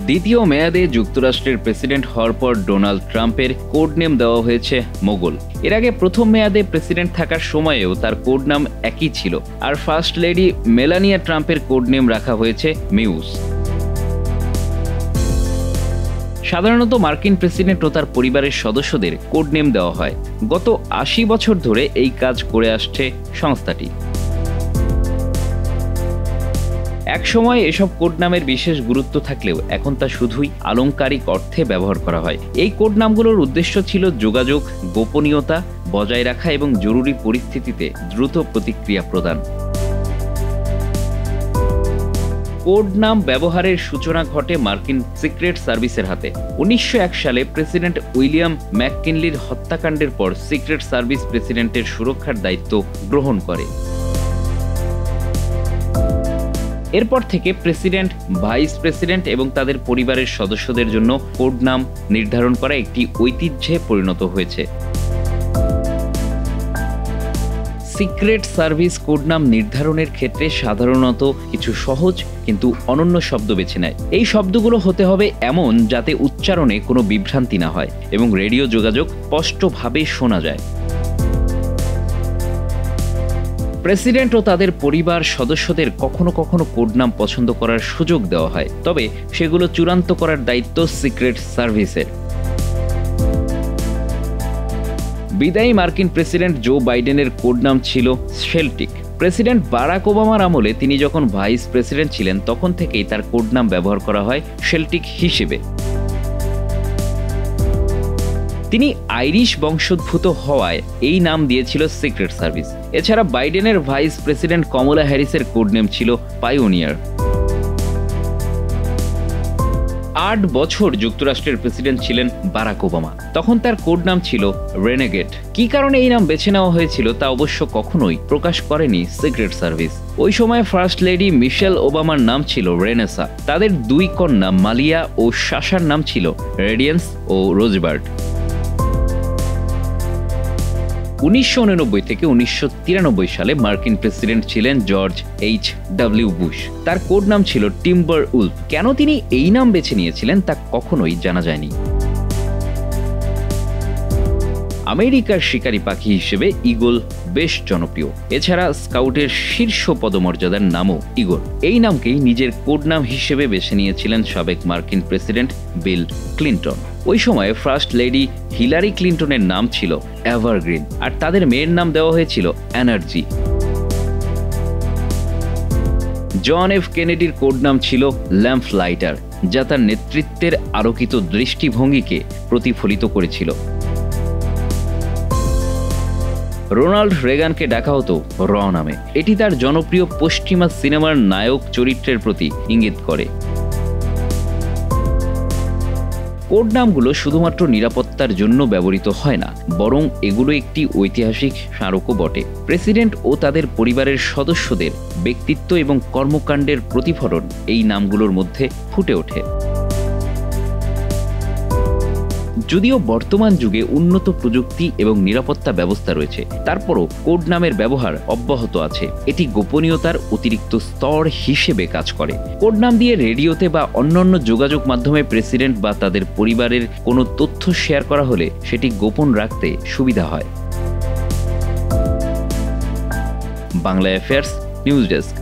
দ্বিতীয় মেয়াদে যুক্তরাষ্ট্রের প্রেসিডেন্ট হওয়ার পর ডোনাল্ড ট্রাম্পের কোড নেম দেওয়া হয়েছে মোগল। এর আগে প্রথম মেয়াদে প্রেসিডেন্ট থাকার সময়েও তার কোড নাম একই ছিল। আর ফার্স্ট লেডি মেলানিয়া ট্রাম্পের কোড নেম রাখা হয়েছে মিউজ। সাধারণত মার্কিন প্রেসিডেন্ট ও তার পরিবারের সদস্যদের কোড নেম দেওয়া হয়। গত ৮০ বছর ধরে এই কাজ করে আসছে সংস্থাটি। একসময় এসব কোড নামের বিশেষ গুরুত্ব থাকলেও এখন তা শুধুই আলংকারিক অর্থে ব্যবহার করা হয়। এই কোড নামগুলোর উদ্দেশ্য ছিল যোগাযোগ, গোপনীয়তা বজায় রাখা এবং জরুরি পরিস্থিতিতে দ্রুত প্রতিক্রিয়া প্রদান। কোড নাম ব্যবহারের সূচনা ঘটে মার্কিন সিক্রেট সার্ভিসের হাতে। ১৯০১ সালে প্রেসিডেন্ট উইলিয়াম ম্যাককিনলির হত্যাকাণ্ডের পর সিক্রেট সার্ভিস প্রেসিডেন্টের সুরক্ষার দায়িত্ব গ্রহণ করে। এরপর থেকে প্রেসিডেন্ট, ভাইস প্রেসিডেন্ট এবং তাদের পরিবারের সদস্যদের জন্য কোড নাম নির্ধারণ করা একটি ঐতিহ্যে পরিণত হয়েছে। সিক্রেট সার্ভিস কোড নাম নির্ধারণের ক্ষেত্রে সাধারণত কিছু সহজ কিন্তু অনন্য শব্দ বেছে নেয়। এই শব্দগুলো হতে হবে এমন যাতে উচ্চারণে কোনো বিভ্রান্তি না হয় এবং রেডিও যোগাযোগ স্পষ্টভাবে শোনা যায়। প্রেসিডেন্ট ও তাদের পরিবার সদস্যদের কখনো কখনো কোড নাম পছন্দ করার সুযোগ দেওয়া হয়, তবে সেগুলো চূড়ান্ত করার দায়িত্ব সিক্রেট সার্ভিসের। বিদায়ী মার্কিন প্রেসিডেন্ট জো বাইডেনের কোড নাম ছিল শেলটিক। প্রেসিডেন্ট বারাক ওবামার আমলে তিনি যখন ভাইস প্রেসিডেন্ট ছিলেন তখন থেকেই তার কোড নাম ব্যবহার করা হয় শেলটিক হিসেবে। তিনি আইরিশ বংশোদ্ভূত হওয়ায় এই নাম দিয়েছিল সিক্রেট সার্ভিস। এছাড়া বাইডেনের ভাইস প্রেসিডেন্ট কমলা হ্যারিসের কোড নেম ছিল পাইওনিয়ার। ৮ বছর যুক্তরাষ্ট্রের প্রেসিডেন্ট ছিলেন বারাক ওবামা। তখন তার কোড নাম ছিল রেনেগেড। কি কারণে এই নাম বেছে নেওয়া হয়েছিল তা অবশ্য কখনোই প্রকাশ করেনি সিক্রেট সার্ভিস। ওই সময় ফার্স্ট লেডি মিশেল ওবামার নাম ছিল রেনেসা। তাদের ২ কন্যা মালিয়া ও সাশার নাম ছিল রেডিয়েন্স ও রোজবার্ড। ১৯৮৯ থেকে ১৯৯৩ সালে মার্কিন প্রেসিডেন্ট ছিলেন জর্জ H.W. বুশ। তার কোড নাম ছিল টিম্বার উলফ। কেন তিনি এই নাম বেছে নিয়েছিলেন তা কখনোই জানা যায়নি। আমেরিকার শিকারী পাখি হিসেবে ঈগল বেশ জনপ্রিয়। এছাড়া স্কাউটের শীর্ষ পদমর্যাদার নামও ঈগল। এই নামকেই নিজের কোড নাম হিসেবে বেছে নিয়েছিলেন সাবেক মার্কিন প্রেসিডেন্ট বিল ক্লিন্টন। ওই সময়ে ফার্স্ট লেডি হিলারি ক্লিন্টনের নাম ছিল এভারগ্রিন, আর তাদের মেয়ের নাম দেওয়া হয়েছিল এনার্জি। জন এফ কেনেডির কোড নাম ছিল ল্যাম্প লাইটার, যা তার নেতৃত্বের আলোকিত দৃষ্টিভঙ্গিকে প্রতিফলিত করেছিল। রোনাল্ড রেগানকে ডাকা হতো র নামে। এটি তার জনপ্রিয় পশ্চিমা সিনেমার নায়ক চরিত্রের প্রতি ইঙ্গিত করে। কোড নামগুলো শুধুমাত্র নিরাপত্তার জন্য ব্যবহৃত হয় না, বরং এগুলো একটি ঐতিহাসিক স্মারকও বটে। প্রেসিডেন্ট ও তাদের পরিবারের সদস্যদের ব্যক্তিত্ব এবং কর্মকাণ্ডের প্রতিফলন এই নামগুলোর মধ্যে ফুটে ওঠে। যদিও বর্তমান যুগে উন্নত প্রযুক্তি এবং নিরাপত্তা ব্যবস্থা রয়েছে, তারপরও কোড নামের ব্যবহার অব্যাহত আছে। এটি গোপনীয়তার অতিরিক্ত স্তর হিসেবে কাজ করে। কোড নাম দিয়ে রেডিওতে বা অন্যান্য যোগাযোগ মাধ্যমে প্রেসিডেন্ট বা তাদের পরিবারের কোনো তথ্য শেয়ার করা হলে সেটি গোপন রাখতে সুবিধা হয়। Bangla affairs news desk.